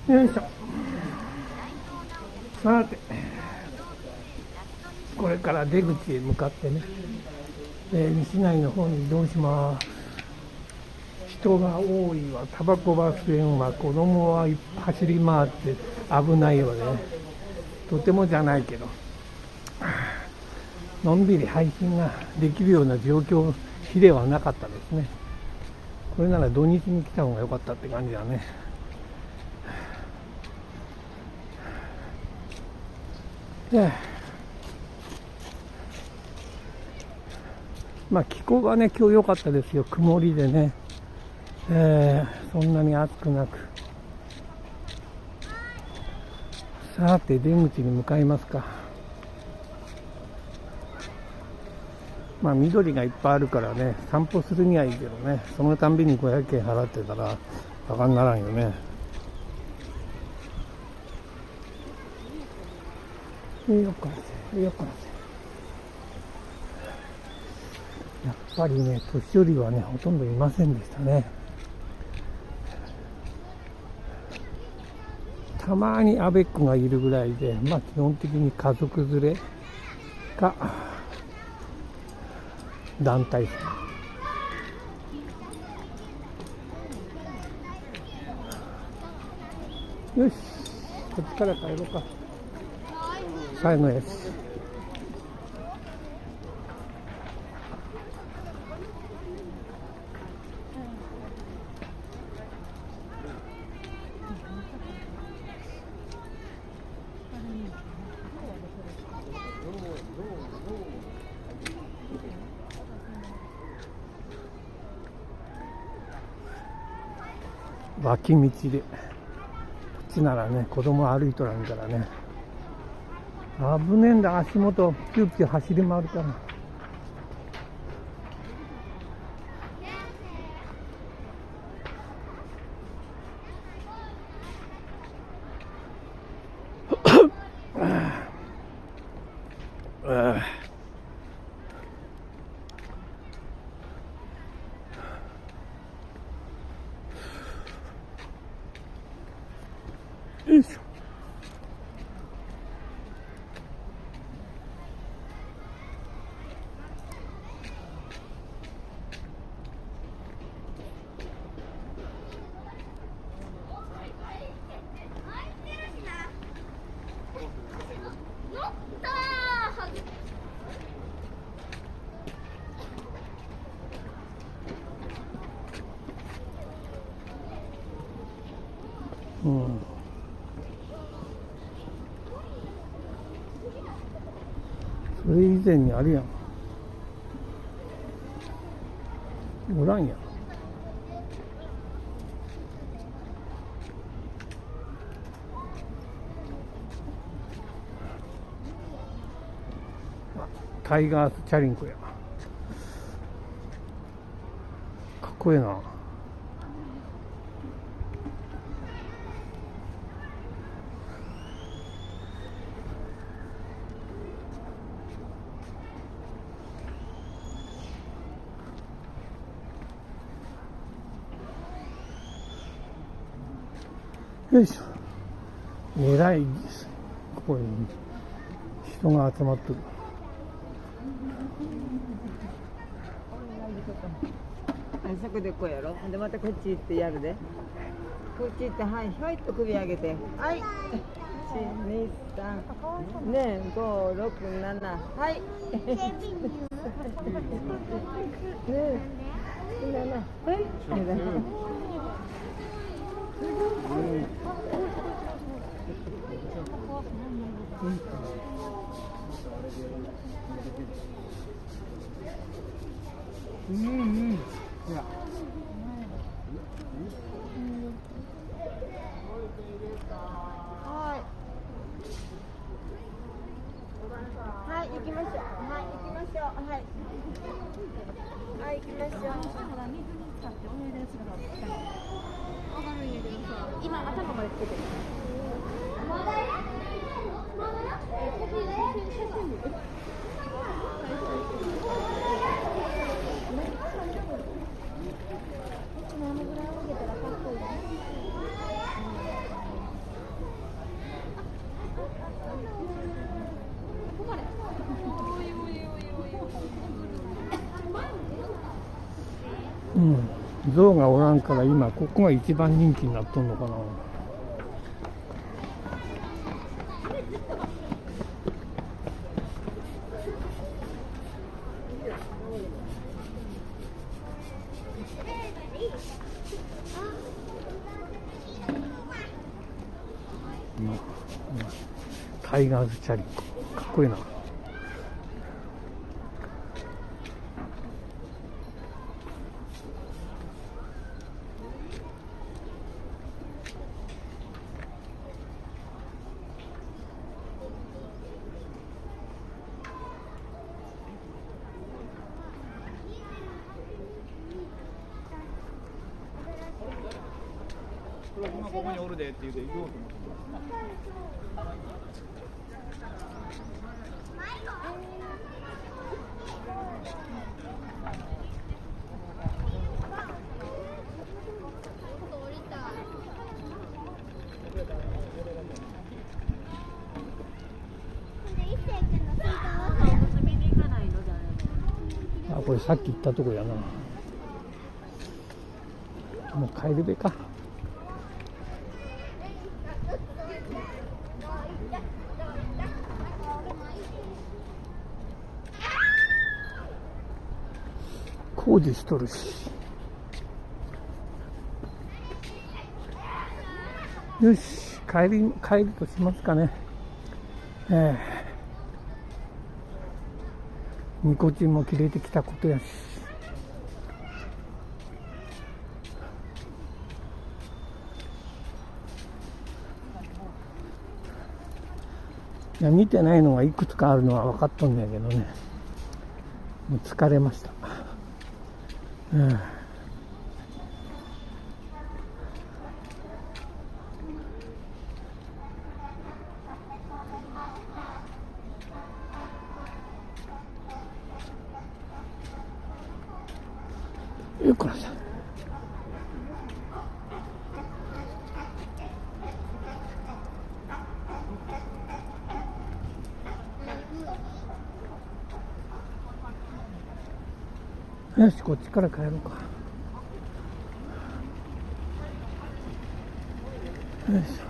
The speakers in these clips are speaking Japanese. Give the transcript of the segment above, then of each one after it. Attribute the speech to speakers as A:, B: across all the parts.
A: よいしょ。さて、これから出口へ向かってね、西内の方に移動します。人が多いわ、タバコは吸えんわ、子供は走り回って危ないわね。とてもじゃないけど、のんびり配信ができるような状況日ではなかったですね。これなら土日に来た方が良かったって感じだね。まあ気候がね今日良かったですよ。曇りでね、そんなに暑くなく。さて出口に向かいますか。まあ緑がいっぱいあるからね、散歩するにはいいけどね、そのたんびに500円払ってたらバカにならんよね。よっこらせよっこらせ。やっぱりね年寄りはねほとんどいませんでしたね。たまにアベックがいるぐらいで、まあ基本的に家族連れか団体さん。よし、こっちから帰ろうか。最後です。脇道で、こっちならね子供歩いとらんからね、危ねえんだ。足元ピューピュー走り回るから。よいしょ。それ以前にあるやん。おらんやん。タイガースチャリンコや。かっこいいな。よいしょ。えらいです。ここに人が集まってる。
B: そこでこうやろ。でまたこっち行ってやるで。こっち行って、はい、ひょいっと首上げて、はい。1、2、3、ね、5、6、7、はい。ね、7、はい。ほら。はい、行きましょう。はい、行きましょう。はい。はい、行きましょう。水に使ってお湯でそれが来たの。わかるんやけどさ、今頭までつけてる。まだや？まだや？何ぐらい上げたらかっこいい？
A: 象がおらんから今ここが一番人気になっとんのかな。タイガーズチャリコかっこいいな。
C: ここにおるでって言うて行こうと思って。
A: あ、これさっき行ったとこやな。もう帰るべか。工事しとるし。よし、帰るとしますかね。ニコチンも切れてきたことやし。いや、見てないのがいくつかあるのは分かっとんだけどね。もう疲れました。よっこらさ。よし、こっちから帰ろうか。よいしょ。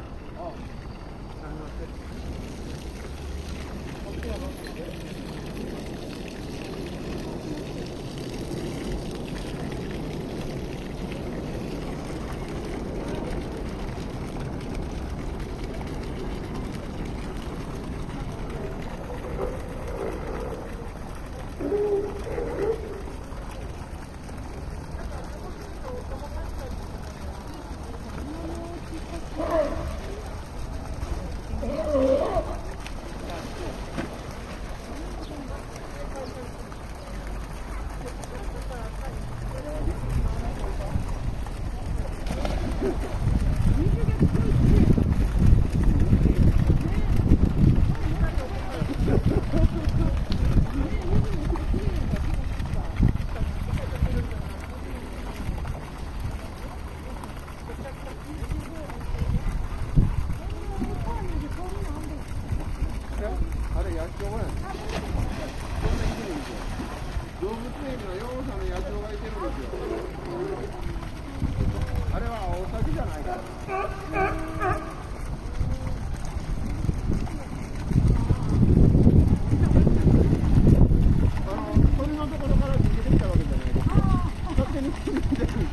C: あれ野鳥やん。動物園の養蚕の野鳥がいてるんですよ。あれはオオサギじゃないかな。鳥のところから逃げてきたわけじゃないですか。勝手に逃げてるんです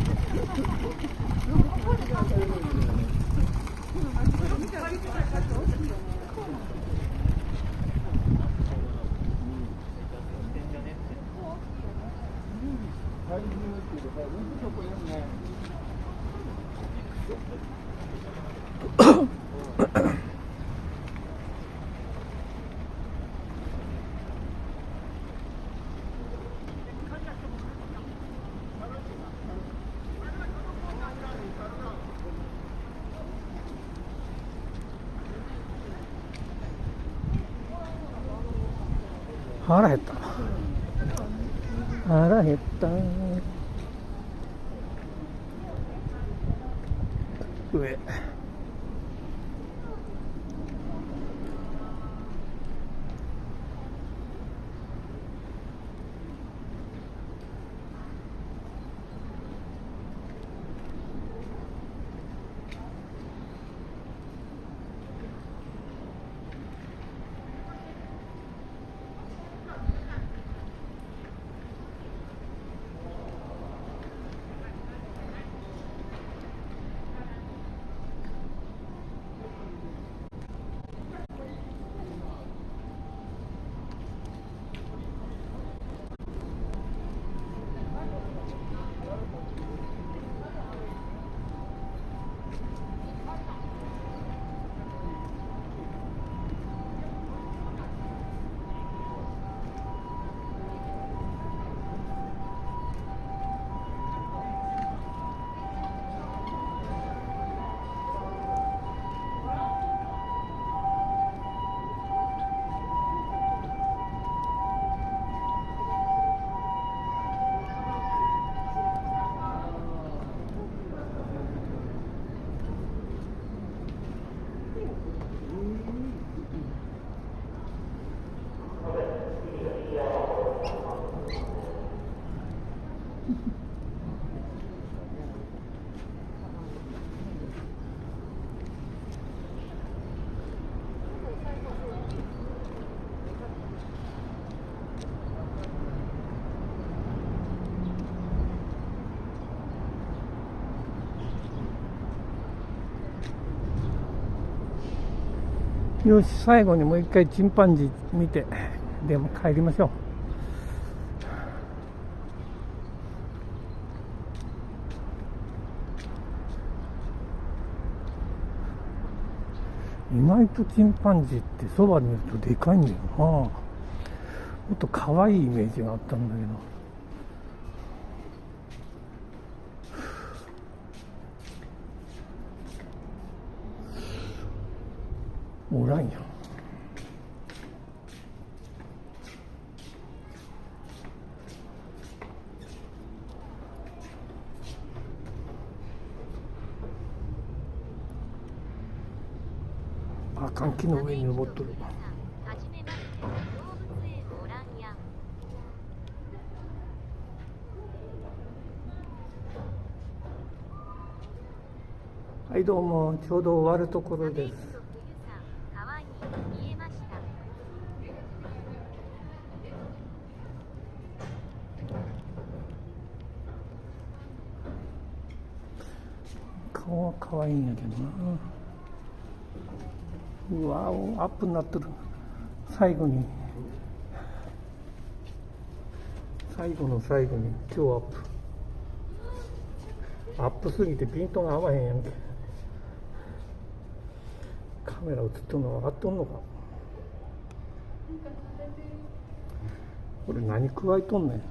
C: 体重っていうか、そこいるね。
A: 腹減った。腹減った。上。よし、最後にもう一回チンパンジー見て、でも帰りましょう。意外とチンパンジーってそばに見るとでかいんだよな。もっと可愛いイメージがあったんだけど。おらんやん。あかん、木の上に登っとる。はい、どうも、ちょうど終わるところです。顔は可愛いんやけどな。うわお、アップになってる。最後の最後に超アップ。アップすぎてピントが合わへんやんけ。カメラ映っとんの分かっとんのか。これ何加えとんねん。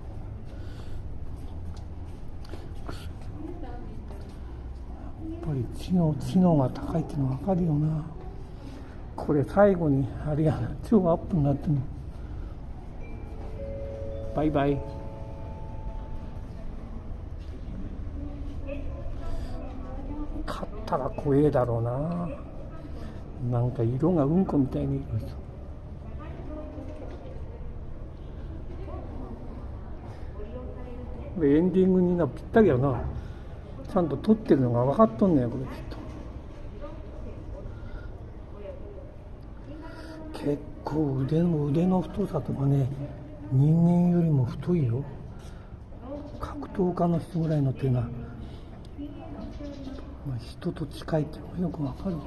A: やっぱり知能が高いっていうの分かるよな。これ最後にあれやな、超アップになってるの。バイバイ。買ったら怖えだろうな。なんか色がうんこみたいに色。これエンディングになぴったりやな。ちゃんと撮ってるのが分かっとんねんこれきっと。結構腕の太さとかね、人間よりも太いよ。格闘家の人ぐらいの手が、人と近いっていうのがよくわかるわ。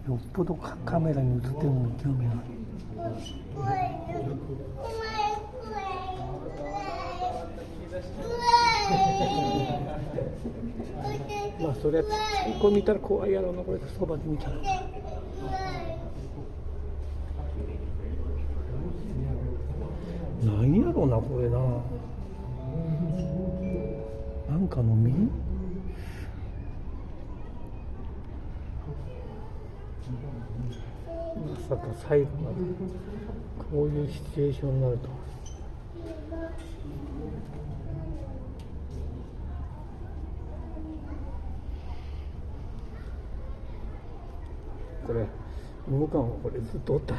A: よっぽどカメラに映ってるのに興味がある。まあそれはこう見たら怖いやろうな、これそばで見たら。何やろうなこれな。なんかの実？まさか最後までこういうシチュエーションになると。これ動かんわ、これずっとおった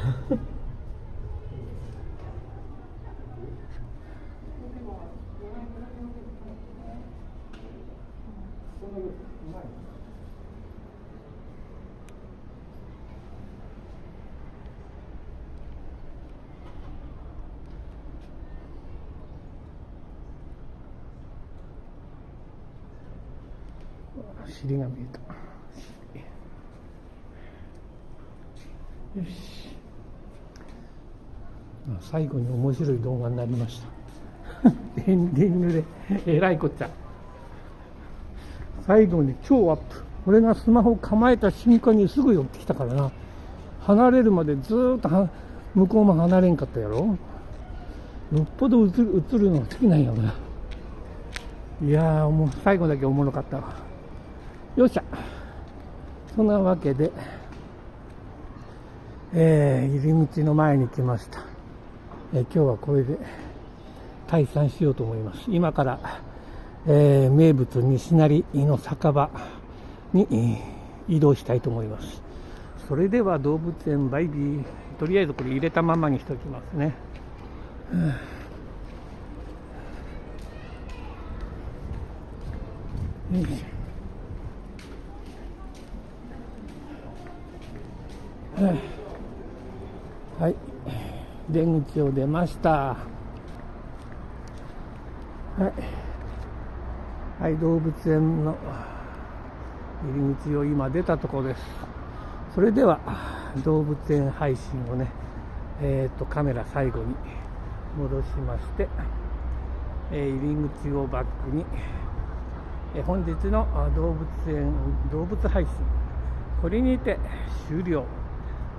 A: 尻が見えた。よし、最後に面白い動画になりましたエンディングでえらいこっちゃ。最後に超アップ。俺がスマホ構えた瞬間にすぐ寄ってきたからな。離れるまでずーっと向こうも離れんかったやろ。よっぽど映るのが好きなんやろな。いやー、もう最後だけおもろかったわ。よっしゃ。そんなわけで入り口の前に来ました。今日はこれで退散しようと思います。今から、名物西成の酒場に、移動したいと思います。それでは動物園バイビー。とりあえずこれ入れたままにしておきますね。よいしょ。はい、出口を出ました。はい、はい、動物園の入り口を今出たところです。それでは動物園配信をね、カメラ最後に戻しまして、入り口をバックに、本日の動物配信これにて終了。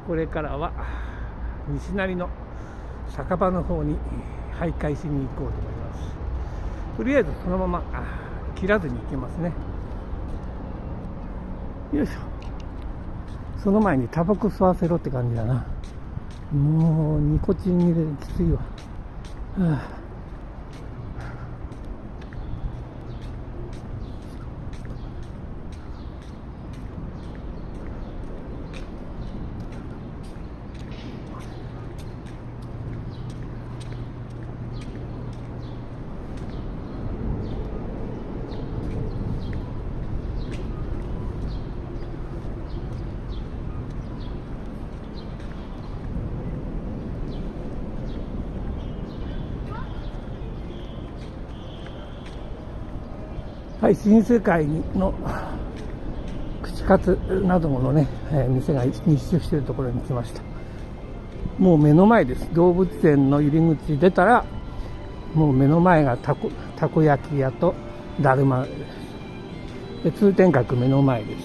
A: これからは西成の酒場の方に徘徊しに行こうと思います。とりあえずそのまま切らずに行きますね。よいしょ。その前にタバコ吸わせろって感じだな。もうニコチン入れるきついわ。はい、新世界の串カツなどのね、店が密集しているところに来ました。もう目の前です。動物園の入り口出たらもう目の前がたこ焼き屋とだるまで、通天閣目の前です。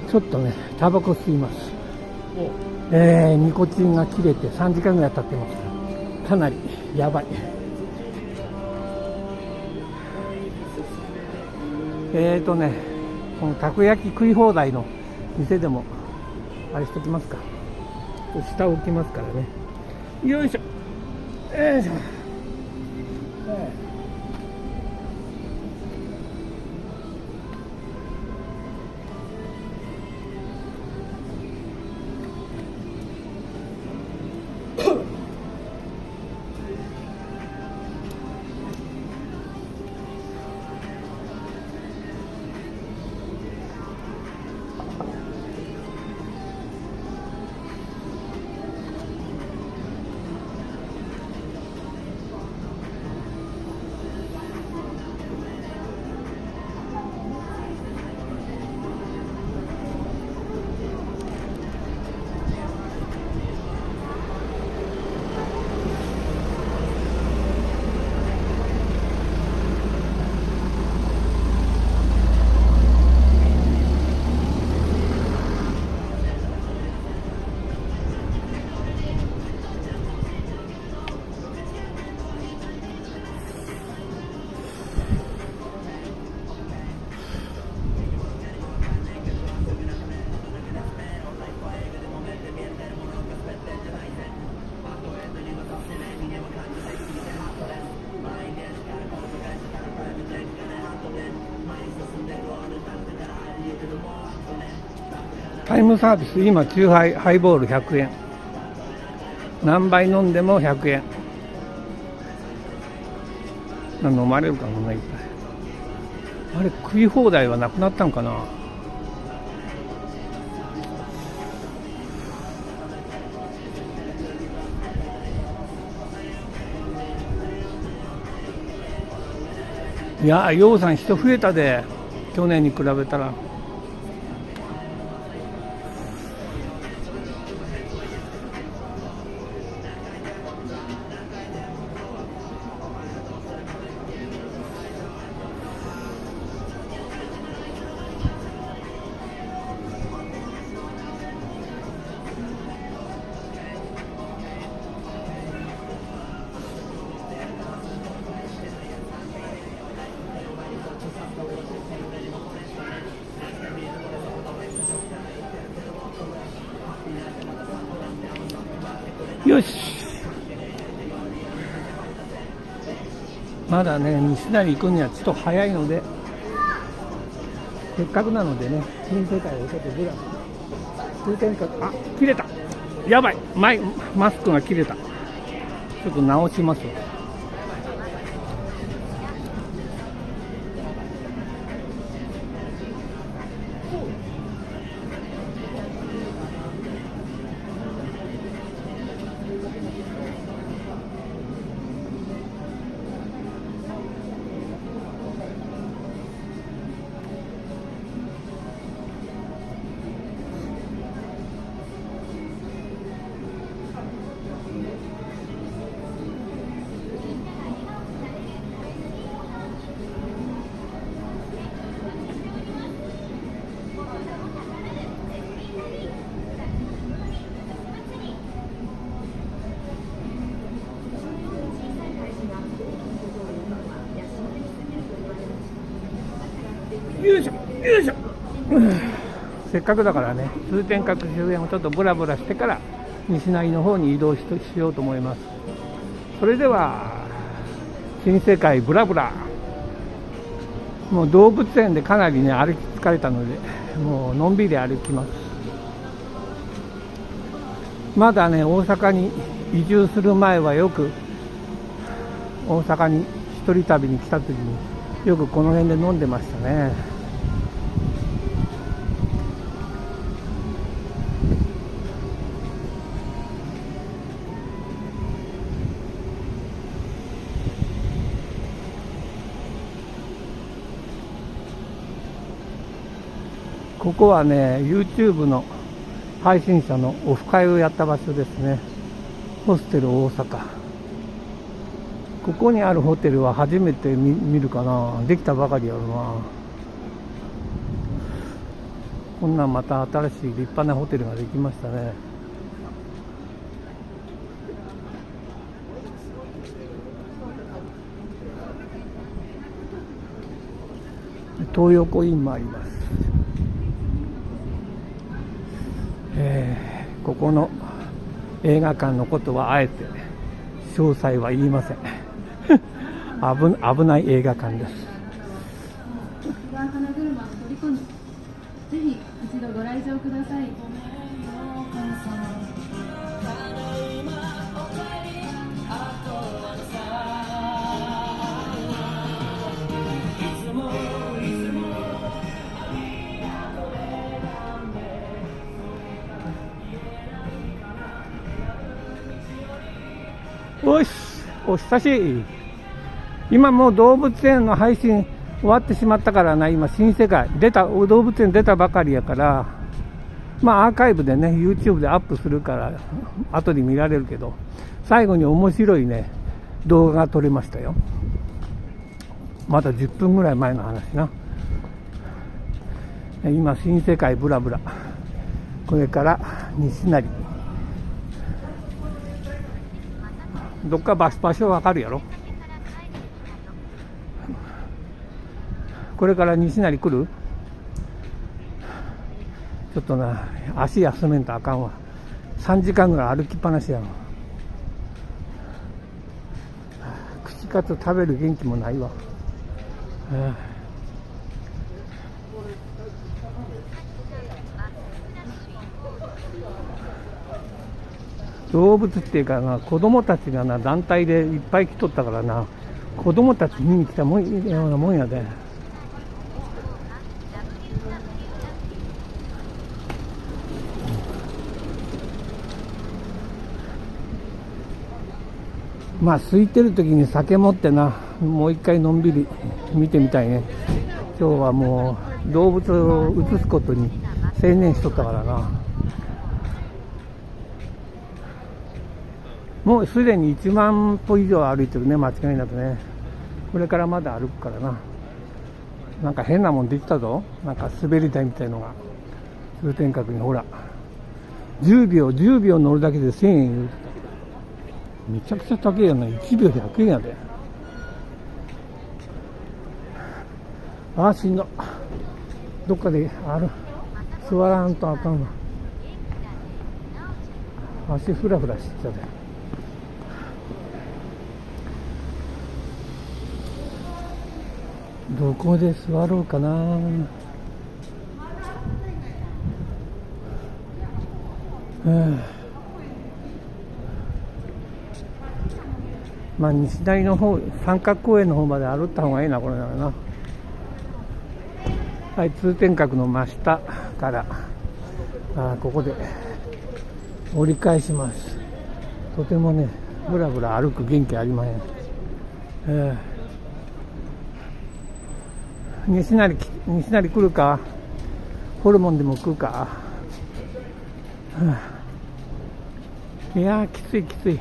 A: ちょっとねタバコ吸います。ニコチンが切れて3時間ぐらい経ってます。かなりやばい。このたこ焼き食い放題の店でもあれしときますか。下を置きますからね。よいしょ。よいしょ。タイムサービス、今チューハイ、ハイボール100円、何杯飲んでも100円。飲まれるかな、いっぱい。あれ食い放題はなくなったんかな。いや、ようさん人増えたで、去年に比べたら。よし、まだね西成行くにはちょっと早いので、せっかくなのでね新世界をちょっとずらす。通天閣、あ、切れた、やばい、マスクが切れた。ちょっと直しますわ。よいしょよいしょ。せっかくだからね、通天閣周辺をちょっとブラブラしてから西成の方に移動しようと思います。それでは新世界ブラブラ、もう動物園でかなりね歩き疲れたので、もうのんびり歩きます。まだね、大阪に移住する前はよく大阪に一人旅に来た時によくこの辺で飲んでましたね。ここはね、YouTube の配信者のオフ会をやった場所ですね。ホステル大阪。ここにあるホテルは初めて見るかな。できたばかりやろな。こんなんまた新しい立派なホテルができましたね。東横インもあります。ここの映画館のことはあえて詳細は言いません。危ない映画館です。
D: 花車を取り込んで、ぜひ一度ご来場ください。
A: おし、お久しい。今もう動物園の配信終わってしまったからな。今新世界動物園出たばかりやから、まあアーカイブでね YouTube でアップするから後で見られるけど、最後に面白いね動画が撮れましたよ。まだ10分ぐらい前の話な。今新世界ブラブラ、これから西成、どっか場所わかるやろ。これから西成来る？ちょっとな、足休めんとあかんわ。3時間ぐらい歩きっぱなしやん。串カツ食べる元気もないわ。動物っていうかな、子供たちがな団体でいっぱい来とったからな、子供たち見に来たもんようなもんやで。まあ空いてる時に酒持ってな、もう一回のんびり見てみたいね。今日はもう動物を映すことに専念しとったからな。もうすでに1万歩以上歩いてるね、間違いなくね。これからまだ歩くからな。なんか変なもんできたぞ。なんか滑り台みたいのが通天閣に、ほら10秒乗るだけで1000円言う。めちゃくちゃ高いやな。1秒で100円やで。ああ、しんど。どっかで座らんとあかんわ。足フラフラしちゃうで。どこで座ろうかな。まあ西成の方、三角公園の方まで歩った方がいいな、これならな。はい、通天閣の真下からここで折り返します。とてもね、ぶらぶら歩く元気ありまへん。西成来るか。ホルモンでも食うか。いやー、きついきつい。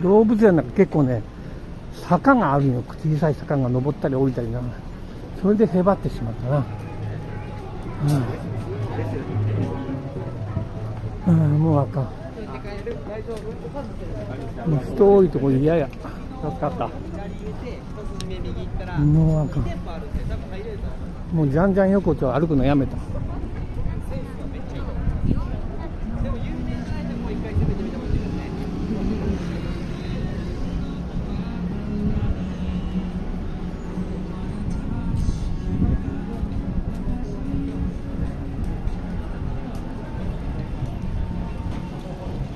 A: 動物園なんか結構ね、坂があるよ。小さい坂が登ったり降りたりな。それでへばってしまったな。もうあかん。もう人多いところ嫌や。助かった。
C: て、一筋目右行ったら、
A: もうあかん。
C: 店舗あるんで、多分入れると思う。
A: もうじゃんじゃん横丁歩くのやめた。
C: センスがめっちゃいいと思う。でも有名じゃないともう一回攻めてみてほしいですね。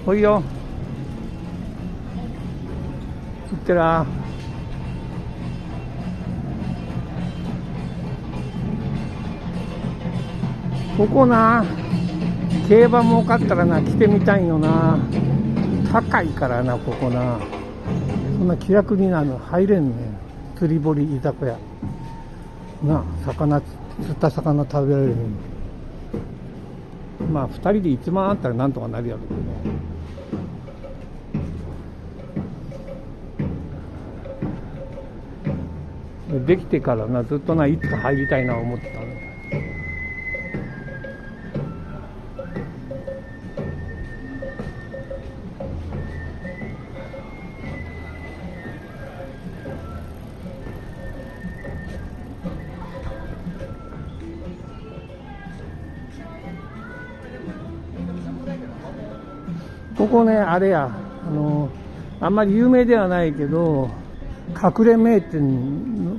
A: ほいよ。いってら。ここな、競馬儲かったらな、来てみたいよな。高いからな、ここな。そんな気楽になる入れんね。釣り堀居酒屋。なあ、魚、釣った魚食べられる。まあ、2人で1万あったらなんとかなるやろうけど。できてからな、ずっとないつか入りたいな思ってたの。ここね、あれや、あんまり有名ではないけど、隠れ名店